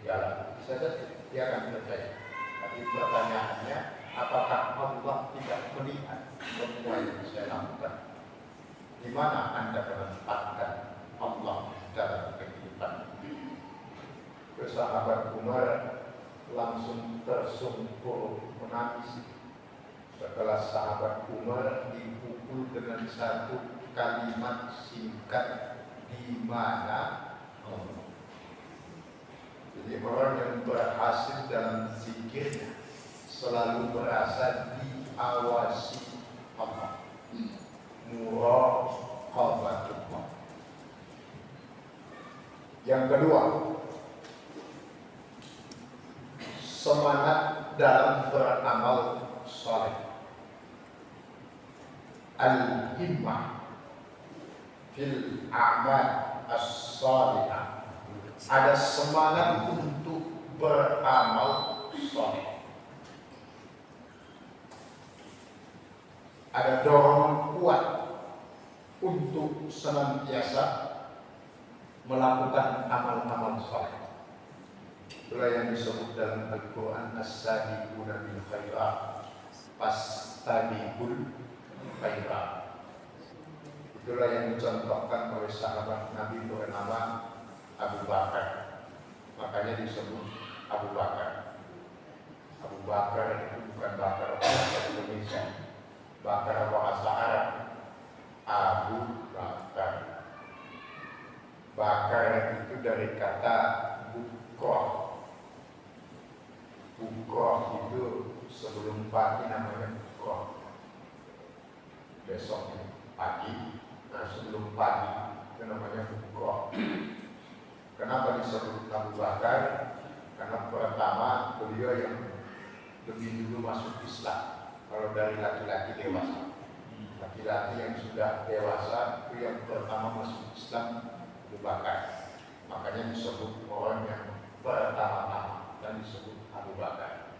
jalan, bisa saja dia akan percaya. Tapi pertanyaannya, apakah Allah tidak melihat semua yang saya lakukan? Di mana Anda menempatkan Allah dalam kehidupan? Sahabat Umar langsung tersungkur menangis setelah sahabat Umar dipukul dengan satu kalimat singkat, di mana. Jadi orang yang berhasil dalam zikirnya selalu merasa diawasi Allah, muraqabatullah. Yang kedua, semangat dalam beramal saleh. Al-himmah fil a'mal as-salihah. Ada semangat untuk beramal saleh. Ada dorongan kuat untuk senantiasa melakukan amal-amal saleh. Itulah yang disebut dalam Al-Quran as-sabiquna bil khairat, fastabiqul khairat. Itulah yang dicontohkan oleh sahabat Nabi bernama Abu Bakar. Makanya disebut Abu Bakar. Abu Bakar itu bukan bakar bahasa Indonesia, bakar bahasa Arab. Abu Bakar. Bakar itu dari kata bukroh. Bukroh itu sebelum pagi namanya bukroh. Besok pagi, nah sebelum pagi itu namanya bukroh. Kenapa disebut Abu Bakar? Karena pertama beliau yang lebih dulu masuk Islam. Kalau dari laki-laki dewasa, laki-laki yang sudah dewasa itu yang pertama masuk Islam, Abu Bakar. Makanya disebut orang yang pertama-tama dan disebut Abu Bakar.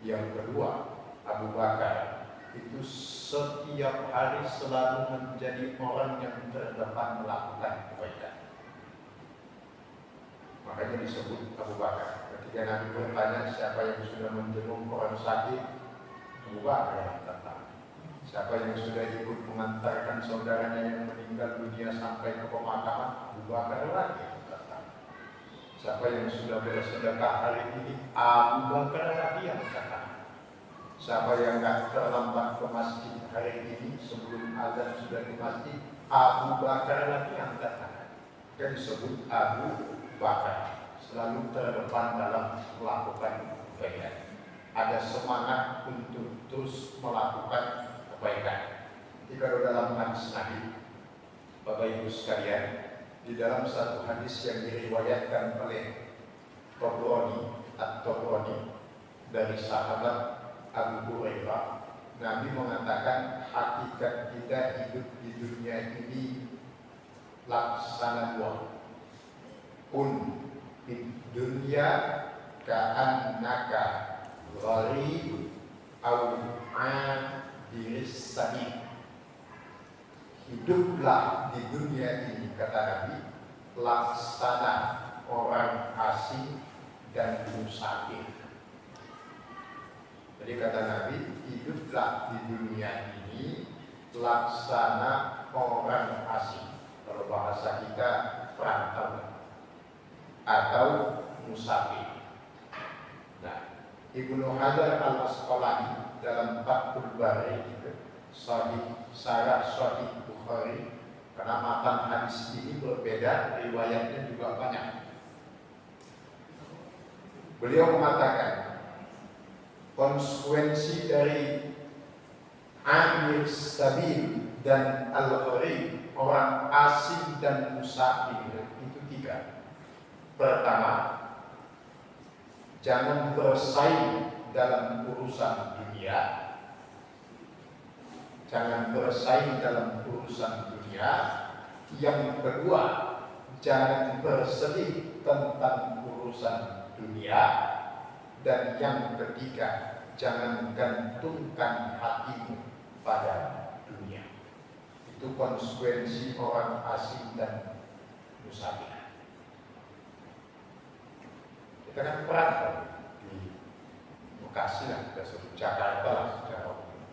Yang kedua, Abu Bakar itu setiap hari selalu menjadi orang yang terdepan melakukan kebaikan. Makanya disebut Abu Bakar. Ketika Nabi bertanya siapa yang sudah menjenguk orang sakit, Abu Bakar yang datang. Siapa yang sudah ikut mengantarkan saudaranya yang meninggal dunia sampai ke pemakaman, Abu Bakar lagi yang datang. Siapa yang sudah bersedekah hari ini, Abu Bakar lagi yang datang. Siapa yang tidak terlambat ke masjid hari ini sebelum azan sudah di masjid, Abu Bakar lagi yang datang. Jadi disebut Abu Bakar, selalu terdepan dalam melakukan kebaikan. Ada semangat untuk terus melakukan kebaikan. Jadi kalau dalam hadis Nabi, Bapak Ibu sekalian, di dalam satu hadis yang diriwayatkan oleh Tabrani dari sahabat Abu Hurairah, Nabi mengatakan hakikat kita hidup di dunia ini laksana dua. Kun di dunia ka'annaka gharib au adiris sabil. Hiduplah di dunia ini, kata Nabi, laksana orang asing dan musafir. Jadi kata Nabi, hiduplah di dunia ini laksana orang asing. Kalau bahasa kita perantau atau musafir. Nah, Ibnu Hajar al-Asqalani dalam Fathul Bari Syarah Sahih Bukhari, karena matan hadis ini berbeda, riwayatnya juga banyak. Beliau mengatakan konsekuensi dari Amir Sabil dan Al-Gharib, orang asing dan musafir, itu tiga. Pertama, jangan bersaing dalam urusan dunia. Jangan bersaing dalam urusan dunia. Yang kedua, jangan bersedih tentang urusan dunia. Dan yang ketiga, jangan gantungkan hatimu pada dunia. Itu konsekuensi orang asing dan musafir. Kita kan perantau di Bekasi lah, kita sebut Jakarta lah secara umum.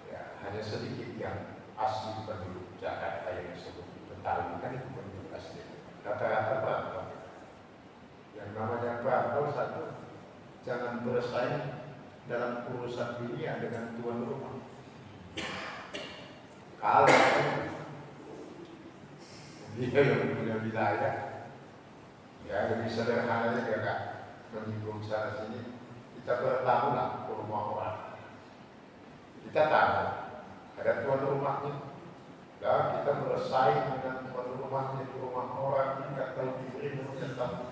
Ya, hanya sedikit yang asli penduduk Jakarta yang disebut Betawi, kan itu penduduk asli. Rata-rata perantau. Yang namanya perantau satu, jangan bersaing dalam urusan dunia dengan tuan rumah. Kalau dia yang punya wilayah, ya lebih sederhananya dia kan menyinggung sana sini, kita bertamu lah ke rumah orang. Kita tahu ada tuan rumahnya, dan kita bersaing dengan tuan rumahnya di rumah orang, kita tahu diberi punya tamu.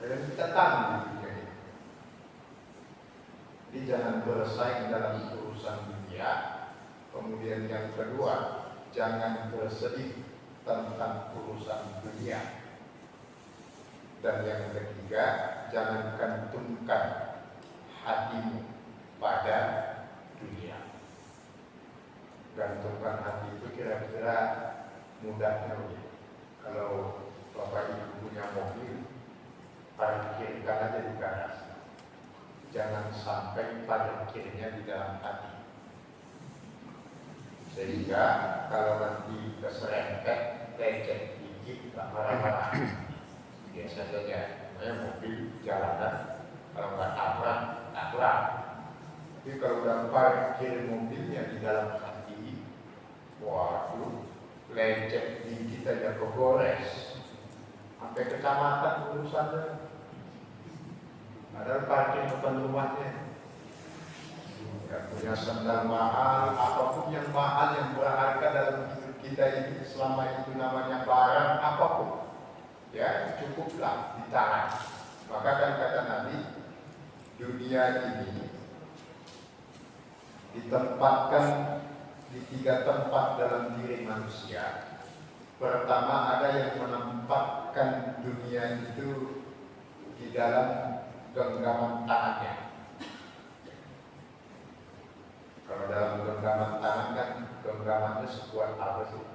Dan kita tahu dunia ini. Jadi jangan bersaing dalam urusan dunia. Kemudian yang kedua, jangan bersedih tentang urusan dunia. Dan yang ketiga, jangan gantungkan hatimu pada dunia. Gantungkan hati itu kira-kira mudahnya begitu. Kalau Bapak Ibu punya mobil, parkirkan aja di garasi. Jangan sampai parkirnya di dalam hati. Sehingga kalau nanti keserempet, lecet, gigit, tak marah-marah. Biasa saja, namanya mobil jalanan, kalau nggak tabrak, tabrak. Tapi kalau udah parkir mobilnya di dalam hati, waduh, lecet, gigit aja kegores. Sampai kecamatan urusannya. Padahal parkir depan rumahnya. Ya, punya sandal mahal, apapun yang mahal yang berharga dalam hidup kita ini, selama itu namanya barang apapun, ya cukuplah di tangan. Maka kan kata Nabi, dunia ini ditempatkan di 3 tempat dalam diri manusia. Pertama, ada yang menempatkan dunia itu di dalam genggaman tangannya. Kalau dalam genggaman tangan kan, genggamannya sekuat apa sih?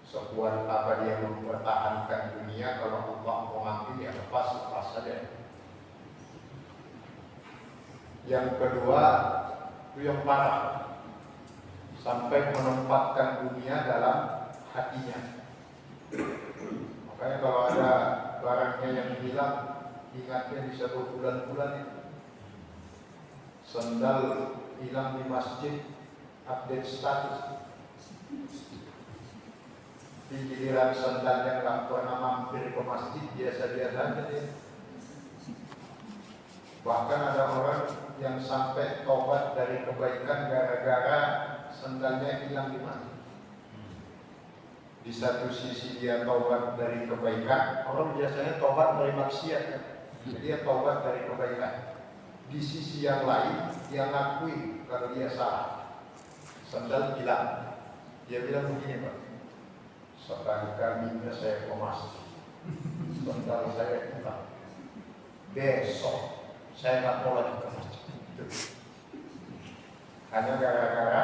Sekuat apa dia mempertahankan dunia. Kalau Allah mau ambil ya lepas saja. Yang kedua, itu yang parah, sampai menempatkan dunia dalam hatinya. Makanya kalau ada barangnya yang hilang, ingatnya bisa berbulan-bulan itu. Sendal hilang di masjid, update status. Di giliran sendalnya nggak pernah mampir ke masjid, biasa-biasa aja dia. Bahkan ada orang yang sampai tobat dari kebaikan gara-gara sendalnya hilang di masjid. Di satu sisi dia tobat dari kebaikan, orang biasanya tobat dari maksiat, jadi dia tobat dari kebaikan. Di sisi yang lain, dia ngakui kalau dia salah. Sendal hilang. Dia bilang begini, Pak, sekali-kali saya ke masjid, sendal saya hilang. Besok saya nggak mau lagi ke masjid. Hanya gara-gara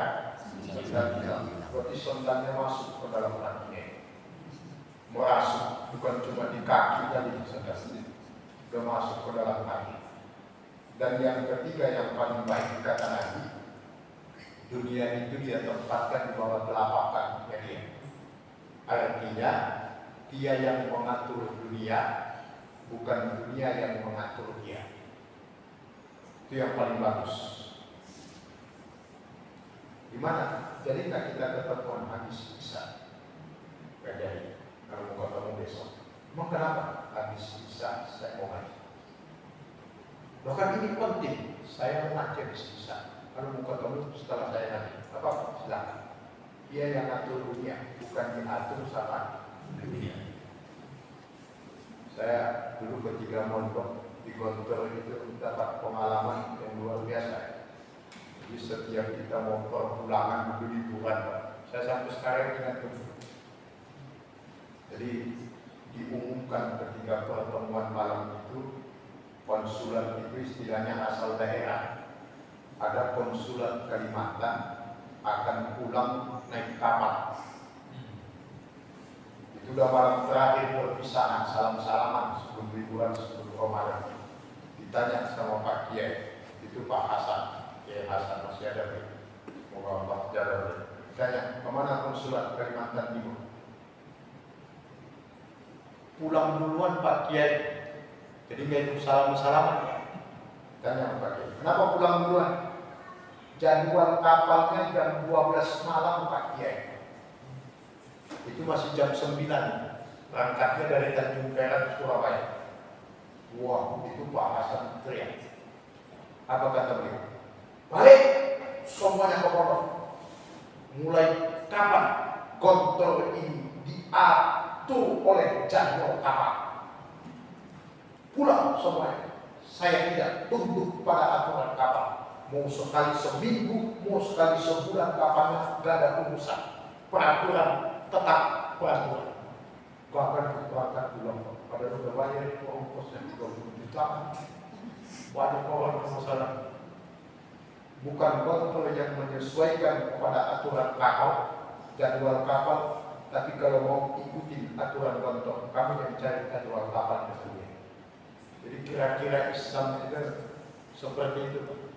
sendal hilang. Berarti sendalnya masuk ke dalam hatinya. Merasuk, bukan cuma di kaki tadi sendal, sudah masuk ke dalam hati. Dan yang ketiga yang paling baik kata Nabi, dunia itu dia tempatkan di bawah telapak kakinya dia. Artinya dia yang mengatur dunia, bukan dunia yang mengatur dia. Itu yang paling bagus. Gimana? Jadi nggak kita ketemuan habis bisa? Gak jadi. Kalau mau ketemu besok. Emang kenapa? Habis bisa saya mau ngaji. Bahkan ini penting, saya mengajar bisa. Kalau mau ketemu setelah saya ngaji, apa? Silakan. Dia yang ngatur dunia, bukan diatur sama dunia. Saya dulu ketika mondok di Gontor itu dapat pengalaman yang luar biasa. Jadi setiap kita mau perpulangan dulu liburan, saya sampai sekarang ingat itu. Jadi diumumkan ketika pertemuan malam itu, konsulat itu istilahnya asal daerah. Ada konsulat Kalimantan akan pulang naik kapal. Itu udah malam terakhir perpisahan, salam-salaman sebelum liburan sebelum Ramadan. Ditanya sama Pak Kiai, itu Pak Hasan, Kiai Hasan masih ada nih, moga Allah jalan nih. Ditanya, kemana konsulat Kalimantan Timur? Pulang duluan Pak Kiai, jadi nggak itu salaman. Tanya Pak Kiai, kenapa pulang duluan? Jadwal kapalnya jam 12 malam Pak Kiai. Itu masih jam 9, berangkatnya dari Tanjung Perak Surabaya. Wah, itu Pak Hasan teriak. Apa kata beliau? Balik semuanya ke pondok. Mulai kapan kontrol ini diatur oleh jadwal kapal? Pulang semuanya. Saya tidak tunduk pada aturan kapal. Mau sekali seminggu, mau sekali sebulan kapalnya gak ada urusan. Peraturan tetap peraturan. Bahkan berangkat pulang, pada udah bayar itu ongkosnya 30 juta. Banyak orang bermasalah. Bukan kontrol yang menyesuaikan kepada aturan kapal, jadwal kapal, tapi kalau mau ikutin aturan kontrol, kami yang cari jadwal kapalnya sendiri. Jadi kira-kira Islam itu seperti itu.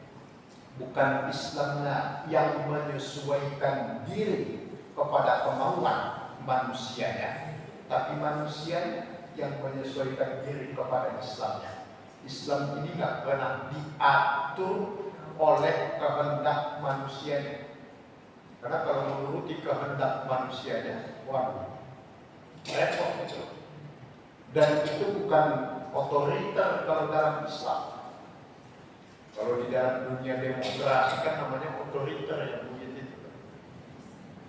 Bukan Islamnya yang menyesuaikan diri kepada kemauan manusianya, tapi manusia yang menyesuaikan diri kepada Islamnya. Islam ini nggak pernah diatur oleh kehendak manusianya. Karena kalau menuruti kehendak manusianya, waduh, repot itu. Dan itu bukan otoriter kalau dalam Islam. Kalau di dalam dunia demokrasi kan namanya otoriter yang begitu.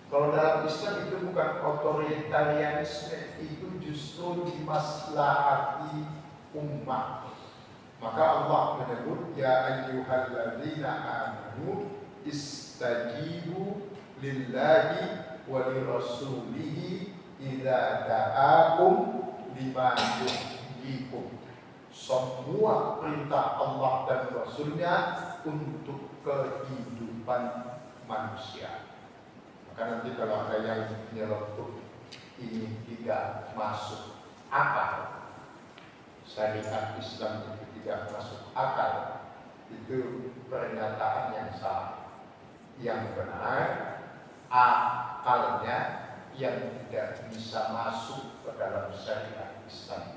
Kalau dalam Islam itu bukan otoritarianisme, itu justru dimaslahati umat. Maka Allah menyebut ya ayyuhalladzina amanu istajibu lillahi wa lirasulihi idza da'akum lima yuhyikum. Semua perintah Allah dan Rasulnya untuk kehidupan manusia. Maka nanti kalau ada yang nyeletuk ini tidak masuk akal, syariat Islam itu tidak masuk akal, itu pernyataan yang salah. Yang benar, akalnya yang tidak bisa masuk ke dalam syariat Islam.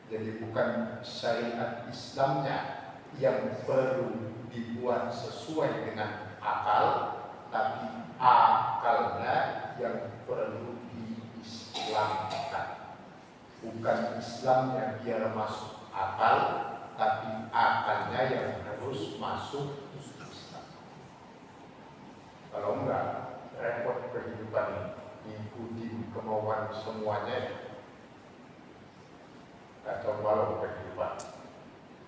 Jadi bukan syariat Islamnya yang perlu dibuat sesuai dengan akal, tapi akalnya yang perlu diislamkan. Bukan Islamnya biar masuk akal, tapi akalnya yang harus masuk Islam. Kalau enggak, repot kehidupan ini, ngikutin kemauan semuanya. Atau walau kehidupan.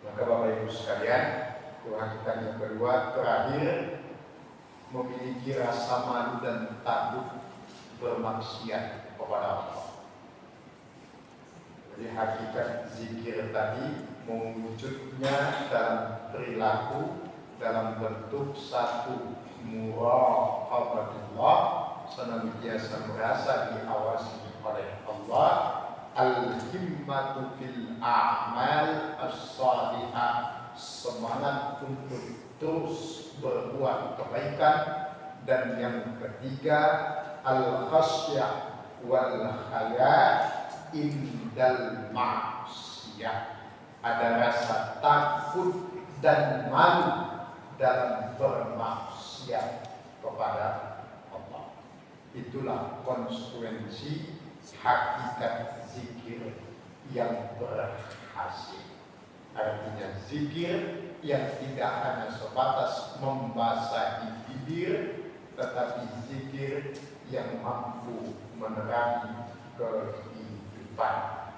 Maka Bapak Ibu sekalian, kewajiban yang kedua terakhir, memiliki rasa malu dan takut bermaksiat kepada Allah. Jadi hakikat zikir tadi mewujudnya dalam perilaku, dalam bentuk satu muraqabatullah, senantiasa merasa diawasi oleh Allah. Al-himmatu fil a'mal as-salihah, semangat untuk terus berbuat kebaikan. Dan yang ketiga, al-khasyah wal haya indal ma'siyah, ada rasa takut dan malu dalam bermaksiat kepada Allah. Itulah konsekuensi hakikat zikir yang berhasil. Artinya zikir yang tidak hanya sebatas membasahi bibir, tetapi zikir yang mampu menerangi kehidupan.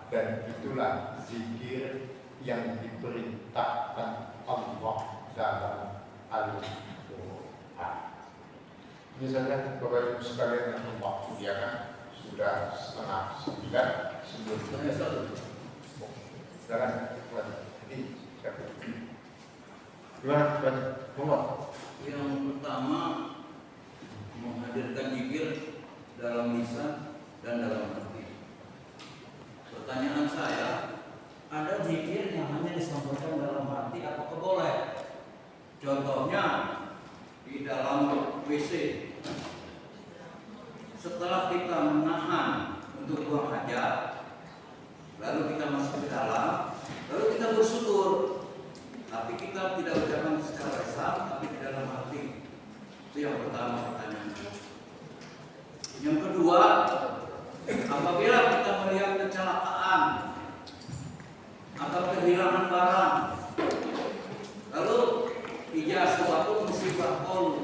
Dan itulah zikir yang diperintahkan Allah dalam Al-Quran. Ini saja Bapak Ibu sekalian yang Allah muliakan. Sudah setengah 9 sebelum silakan. Gimana? Yang pertama, menghadirkan zikir dalam lisan dan dalam hati. Pertanyaan saya, ada dalam, lalu kita bersyukur. Tapi kita tidak ucapkan secara lisan, tapi di dalam hati. Itu yang pertama pertanyaannya. Yang kedua, apabila kita melihat kecelakaan atau kehilangan barang, lalu ijazah suatu musibah qaul.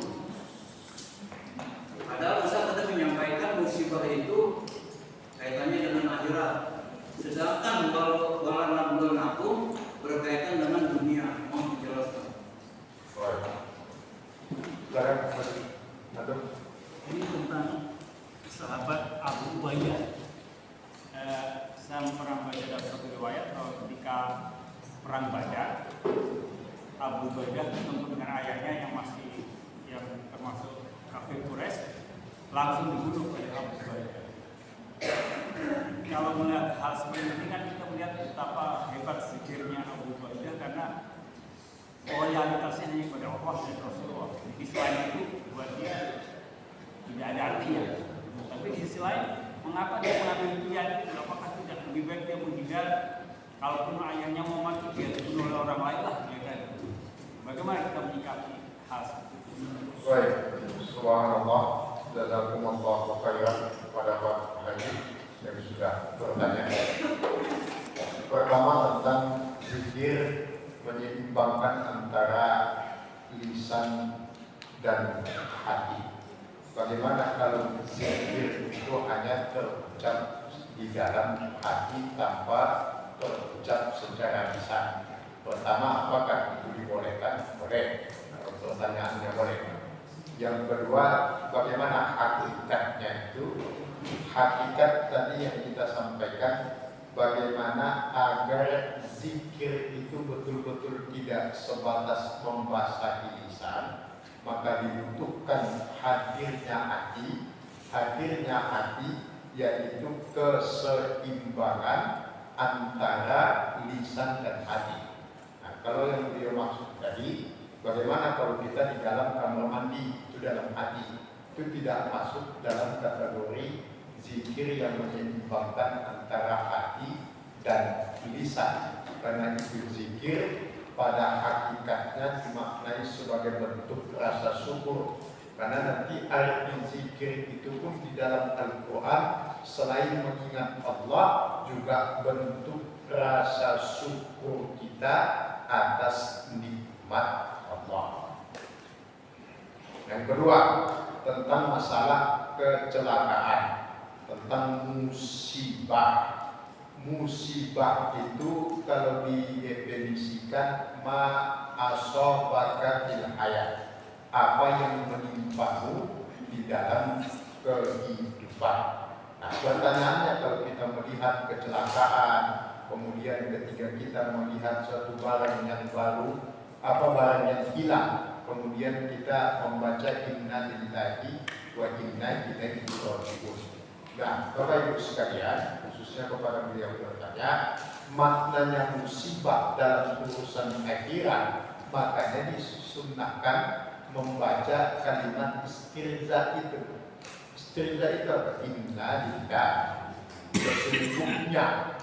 Padahal Ustaz tadi menyampaikan musibah itu kaitannya dengan akhirat. Sedangkan kalau walanabul nakum berkaitan dengan dunia. Mohon dijelaskan. Ini tentang sahabat Abu Ubaidah. Saya pernah baca dalam satu riwayat bahwa ketika perang Badar, Abu Ubaidah bertemu dengan ayahnya yang termasuk kafir Quraisy, langsung dibunuh oleh Abu Ubaidah. Kalau melihat hal seperti ini kan kita melihat betapa hebat zikirnya Abu Ubaidah karena loyalitasnya kepada Allah dan Rasulullah. Di selain itu buat dia tidak ada artinya. Tapi di sisi lain, mengapa dia mengambil pilihan itu? Apakah tidak lebih baik dia menghindar? Kalaupun ayahnya mau mati, dia dibunuh oleh orang lain lah. Bagaimana kita menyikapi hal seperti itu? Baik, subhanallah, jazakumullah khairan kepada Pak Haji yang sudah bertanya. Pertama tentang zikir menyeimbangkan antara lisan dan hati. Bagaimana kalau zikir itu hanya terucap di dalam hati tanpa terucap secara lisan? Pertama, apakah itu dibolehkan? Boleh. Pertanyaannya boleh. Yang kedua, bagaimana hakikatnya itu? Hakikat tadi yang kita sampaikan, bagaimana agar zikir itu betul-betul tidak sebatas membasahi lisan, maka dibutuhkan hadirnya hati, yaitu keseimbangan antara lisan dan hati. Nah, kalau yang beliau maksud tadi, bagaimana kalau kita di dalam kamar mandi itu dalam hati, itu tidak masuk dalam kategori zikir yang menyeimbangkan antara hati dan lisan, karena itu zikir pada hakikatnya dimaknai sebagai bentuk rasa syukur. Karena nanti arti zikir itu pun di dalam Al-Quran selain mengingat Allah juga bentuk rasa syukur kita atas nikmat Allah. Yang kedua, tentang masalah kecelakaan, tentang musibah. Musibah itu kalau didefinisikan ma asobaka fil hayat, apa yang menimpamu di dalam kehidupan. Nah, pertanyaannya kalau kita melihat kecelakaan, kemudian ketika kita melihat suatu barang yang baru, apa barang yang hilang, kemudian kita membaca inna lillahi wa inna ilaihi raji'un. Nah, Bapak Ibu sekalian, khususnya kepada beliau bertanya, maknanya musibah dalam urusan akhirat, makanya disunnahkan membaca kalimat istirza itu. Istirza itu apa? Inna lillahi, sesungguhnya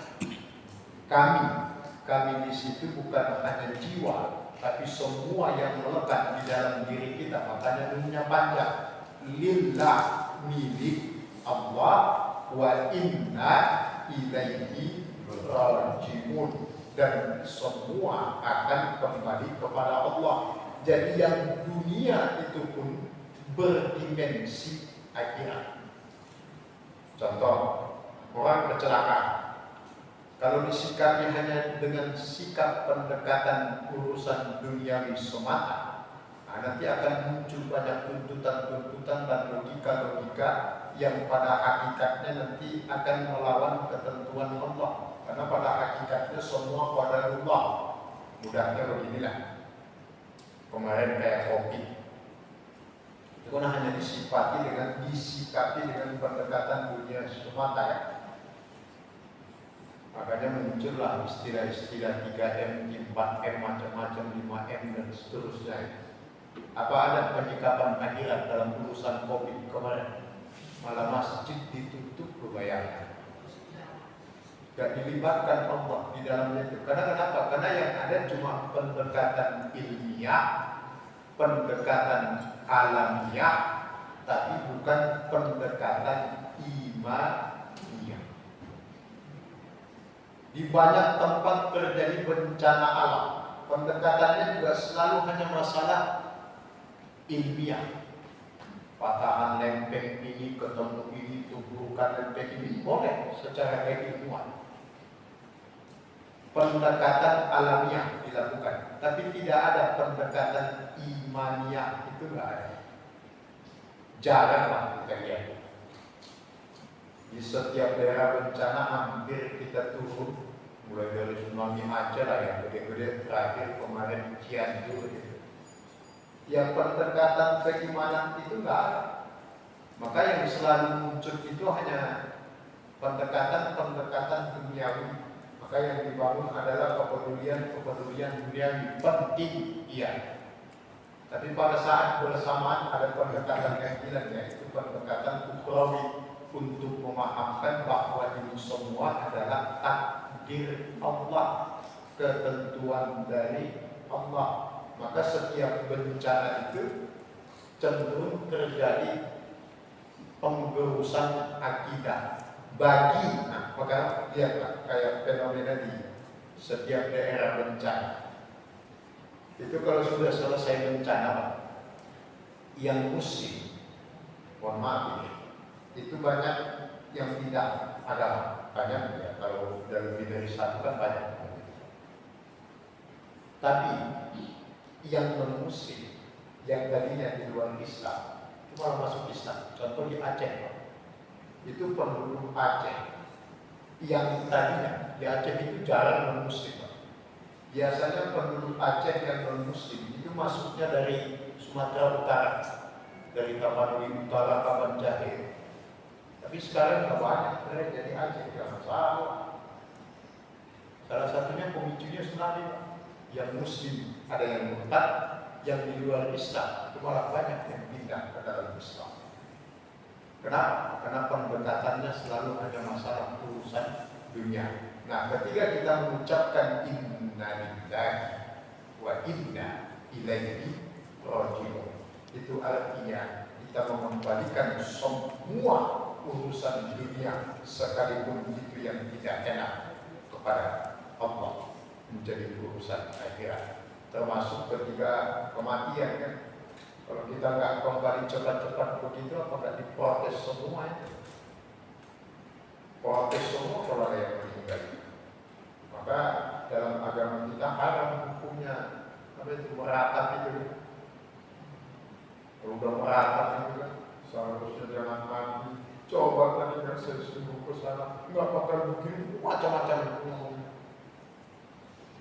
kami di situ bukan hanya jiwa, tapi semua yang melekat di dalam diri kita. Makanya nunnya panjang, lillah, milik Allah, wa inna ilaihi raji'un, dan semua akan kembali kepada Allah. Jadi yang dunia itu pun berdimensi akhirat. Contoh, orang kecelakaan, kalau disikapi hanya dengan sikap pendekatan urusan duniawi semata, nanti akan muncul banyak tuntutan-tuntutan dan logika-logika yang pada hakikatnya nanti akan melawan ketentuan Allah. Karena pada hakikatnya semua pada Allah. Mudahnya beginilah. Kemarin kayak kopi, itu kan hanya disikapi dengan pendekatan dunia semata ya. Makanya muncullah istilah-istilah 3M, 4M, macam-macam, 5M dan seterusnya. Apa ada penyikapan akhirat dalam urusan kopi kemarin? Malah masjid ditutup, bayangkan. Gak dilibatkan Allah di dalamnya itu. Karena kenapa? Karena yang ada cuma pendekatan ilmiah, pendekatan alamiah, tapi bukan pendekatan imaniyah. Di banyak tempat terjadi bencana alam, pendekatannya juga selalu hanya masalah ilmiah. Patahan lempeng ini, ketemu ini, tumbukan lempeng ini, boleh secara keilmuan. Pendekatan alamiah dilakukan, tapi tidak ada pendekatan imaniah, itu nggak ada. Jarang lah kita lihat. Di setiap daerah bencana hampir kita turun, mulai dari tsunami Aceh lah yang gede-gede, terakhir kemarin Cianjur gitu. Yang pendekatan keimanan itu nggak ada. Maka yang selalu muncul itu hanya pendekatan duniawi. Maka yang dibangun adalah kepedulian duniawi, penting, iya. Tapi pada saat bersamaan ada pendekatan yang hilang, yaitu pendekatan ukhrawi, untuk memahamkan bahwa ini semua adalah takdir Allah, ketentuan dari Allah. Maka setiap bencana itu cenderung terjadi penggerusan akidah bagi, maka lihatlah kayak fenomena di setiap daerah bencana itu, kalau sudah selesai bencana yang muslim, mohon maaf ini, itu banyak yang tidak agama, banyak ya, kalau lebih dari satu kan banyak. Tapi yang non-muslim, yang tadinya di luar Islam, itu malah masuk Islam. Contoh di Aceh, itu penduduk Aceh yang tadinya di Aceh itu jarang non-muslim. Biasanya penduduk Aceh yang non-muslim itu masuknya dari Sumatera Utara, dari Tapanuli Utara, Tapan Jahir. Tapi sekarang nggak banyak dari Aceh, tidak masalah. Salah satunya pemicunya tsunami, yang muslim ada yang murtad, yang di luar Islam itu malah banyak yang pindah ke dalam Islam. Kenapa? Karena pendekatannya selalu ada masalah urusan dunia. Nah, ketika kita mengucapkan inna lillahi wa inna ilaihi raji'un, itu artinya kita mengembalikan semua urusan dunia sekalipun itu yang tidak enak kepada Allah menjadi urusan akhirat. Termasuk ketika kematian kan. Kalau kita nggak kembali cepat-cepat begitu, apakah diprotes semua itu? Protes semua kalau ada yang meninggal. Maka dalam agama kita haram hukumnya apa itu, meratap itu. Kalau udah meratap itu kan seharusnya jangan mati. Coba tadi yang saya suruh ke sana, nggak bakal begini, macam-macam itu.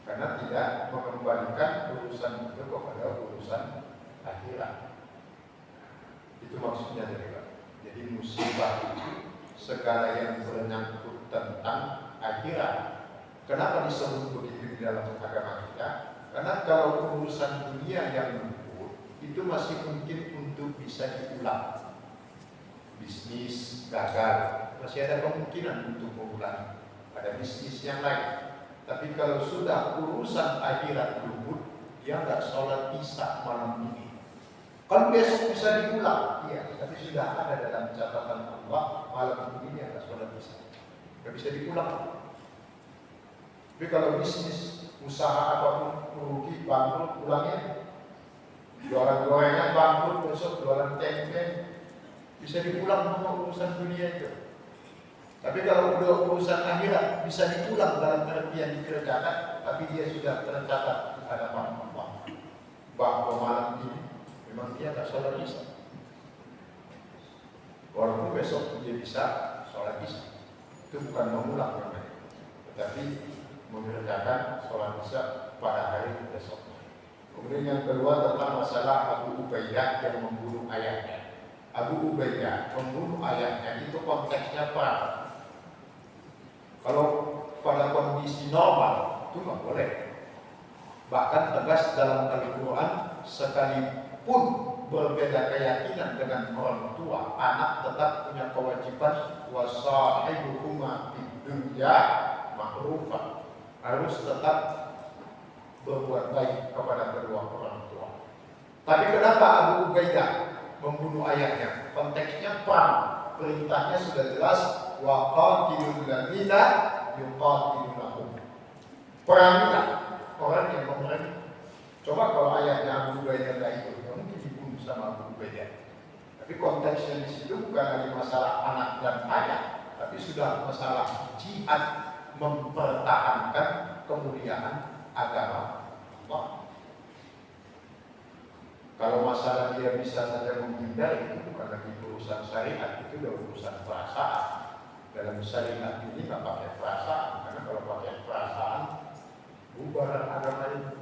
Karena tidak mengembalikan urusan itu kepada urusan akhirat. Itu maksudnya dari Pak. Jadi musibah itu segala yang menyangkut tentang akhirat. Kenapa disebut begitu di dalam agama kita? Karena kalau urusan dunia yang luput itu masih mungkin untuk bisa diulang. Bisnis gagal, masih ada kemungkinan untuk mengulangi. Ada bisnis yang lain. Tapi kalau sudah urusan akhirat luput, dia nggak sholat isya malam ini. Kan besok bisa diulang, iya. Tapi sudah ada dalam catatan Allah malam ini dia nggak sholat isya, nggak bisa diulang. Tapi kalau bisnis, usaha apapun merugi, bangkrut, ulangnya. Jualan gorengan bangkrut, besok jualan tempe, bisa diulang sama urusan dunia itu. Tapi kalau udah urusan akhirat bisa diulang dalam artian dikerjakan, tapi dia sudah tercatat di hadapan Allah bahwa malam ini memang dia tak sholat isya. Walaupun besok dia bisa sholat isya, itu bukan mengulang namanya, tetapi mengerjakan sholat isya pada hari besok. Kemudian yang kedua tentang masalah Abu Ubaidah yang membunuh ayahnya. Abu Ubaidah membunuh ayahnya itu konteksnya perang. Kalau pada kondisi normal itu nggak boleh. Bahkan tegas dalam Al-Quran, sekalipun berbeda keyakinan dengan orang tua, anak tetap punya kewajiban wasahibuhuma fid dunya ma'rufah, harus tetap berbuat baik kepada kedua orang tua. Tapi kenapa Abu Ubaidah membunuh ayahnya? Konteksnya perang, perintahnya sudah jelas, wa qatilul ladzina yuqatilunakum. Perangilah orang yang memerangi. Coba kalau ayahnya Abu Ubaidah tidak ikut, ya mungkin dibunuh sama Abu Ubaidah. Tapi konteksnya di situ bukan lagi masalah anak dan ayah, tapi sudah masalah jihad mempertahankan kemuliaan agama Allah. Kalau masalah dia bisa saja menghindar, itu bukan lagi urusan syariat, itu udah urusan perasaan. Dalam syariat ini nggak pakai perasaan, karena kalau pakai perasaan bubar agama ini.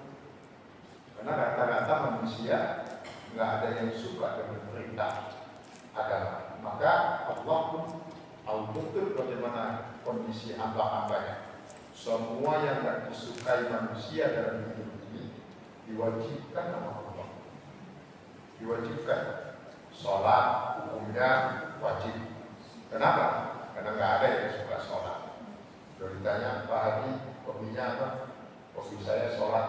Karena rata-rata manusia nggak ada yang suka dengan perintah agama. Maka Allah pun tahu betul bagaimana kondisi hamba-hambanya. Semua yang tidak disukai manusia dalam hidup ini diwajibkan oleh Allah. Diwajibkan. Sholat hukumnya wajib. Kenapa? Karena nggak ada yang suka sholat. Kalau ditanya Pak Haji, hobinya apa? Hobi saya sholat.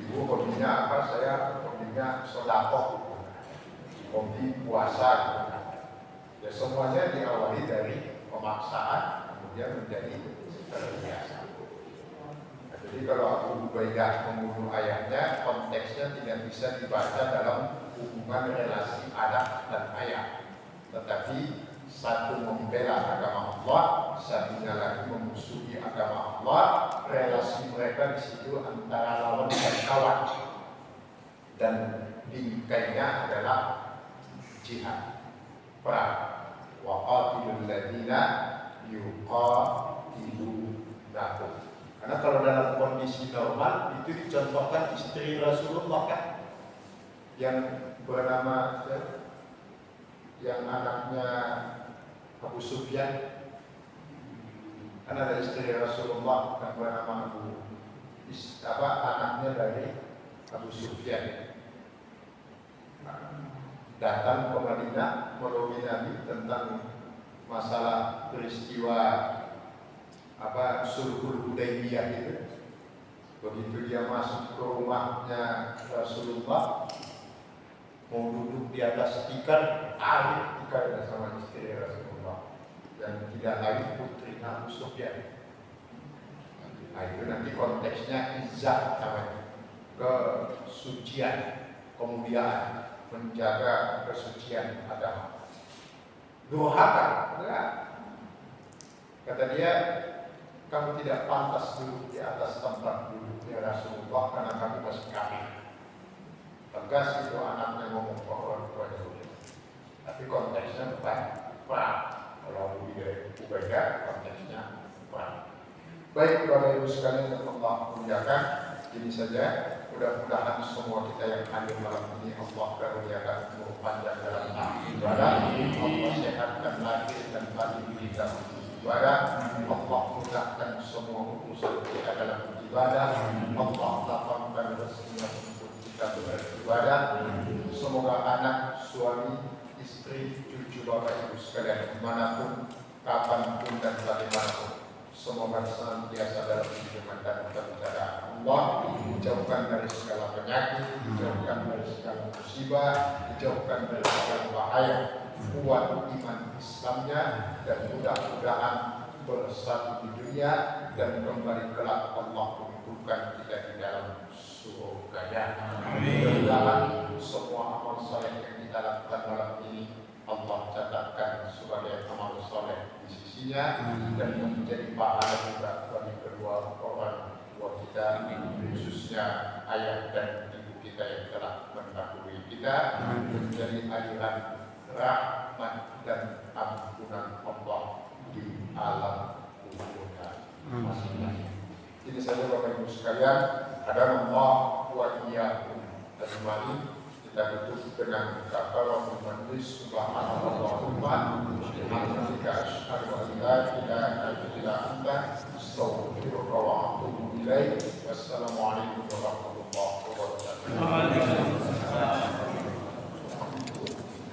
Ibu hobinya apa? Saya hobinya sedekah. Hobi puasa. Ya semuanya diawali dari pemaksaan, kemudian menjadi terbiasa. Nah, jadi kalau Abu Ubaidah membunuh ayahnya, konteksnya tidak bisa dibaca dalam hubungan relasi anak dan ayah. Tetapi satu membela agama Allah, satunya lagi memusuhi agama Allah. Relasi mereka di situ antara lawan dan kawan. Dan bingkainya adalah jihad, perang. Wa qatilul ladzina yuqatilunakum. Karena kalau dalam kondisi normal itu dicontohkan istri Rasulullah kan, yang bernama yang anaknya Abu Sufyan, kan ada istri Rasulullah yang bernama anaknya dari Abu Sufyan. Datang ke Madinah melobi Nabi tentang masalah peristiwa Sulhul Hudaybiyah itu. Begitu dia masuk ke rumahnya Rasulullah, mau duduk di atas tikar, tarik tikarnya sama istri Rasulullah, dan tidak lain putri Abu Sufyan. Nah itu nanti konteksnya izzah namanya, kesucian, kemuliaan, menjaga kesucian agama. Durhaka, enggak. Kata dia, kamu tidak pantas duduk di atas tempat duduknya Rasulullah karena kamu masih kafir. Tegas itu anaknya ngomong ke orang tuanya. Tapi konteksnya bukan perang. Kalau Abu Ubaidah konteksnya perang. Baik Bapak Ibu sekalian yang Allah muliakan, ini saja. Mudah-mudahan semua kita yang hadir malam ini Allah karuniakan umur panjang dalam ibadah, Allah sehatkan lahir dan batin kita ibadah, Allah mudahkan semua urusan kita dalam ibadah, Allah lapangkan rezekinya untuk kita beribadah. Semoga anak, suami, istri, cucu Bapak Ibu sekalian dimanapun, kapanpun dan bagaimanapun, semoga senantiasa dalam lindungan dan perlindungan Allah, dijauhkan dari segala penyakit, dijauhkan dari segala musibah, dijauhkan dari segala bahaya, kuat iman Islamnya, dan mudah-mudahan bersatu di dunia dan kembali kelak Allah mengumpulkan kita di dalam surga-Nya. Mudah-mudahan semua amal saleh yang kita lakukan malam ini Allah catatkan sebagai amal soleh di sisinya dan menjadi pahala juga bagi kedua orang tua kita, khususnya ayah dan ibu kita yang telah mendahului kita, menjadi aliran rahmat dan ampunan Allah di alam kuburnya masing-masing. Ini saja Bapak Ibu sekalian, Allah wa iyyakum ajmain. Kita tutup dengan kafaratul majlis. Subhanallahumma bihamdika asyhadu an la ilaha illa anta astaghfiruka wa atubu ilaik. Wassalamualaikum warahmatullahi wabarakatuh.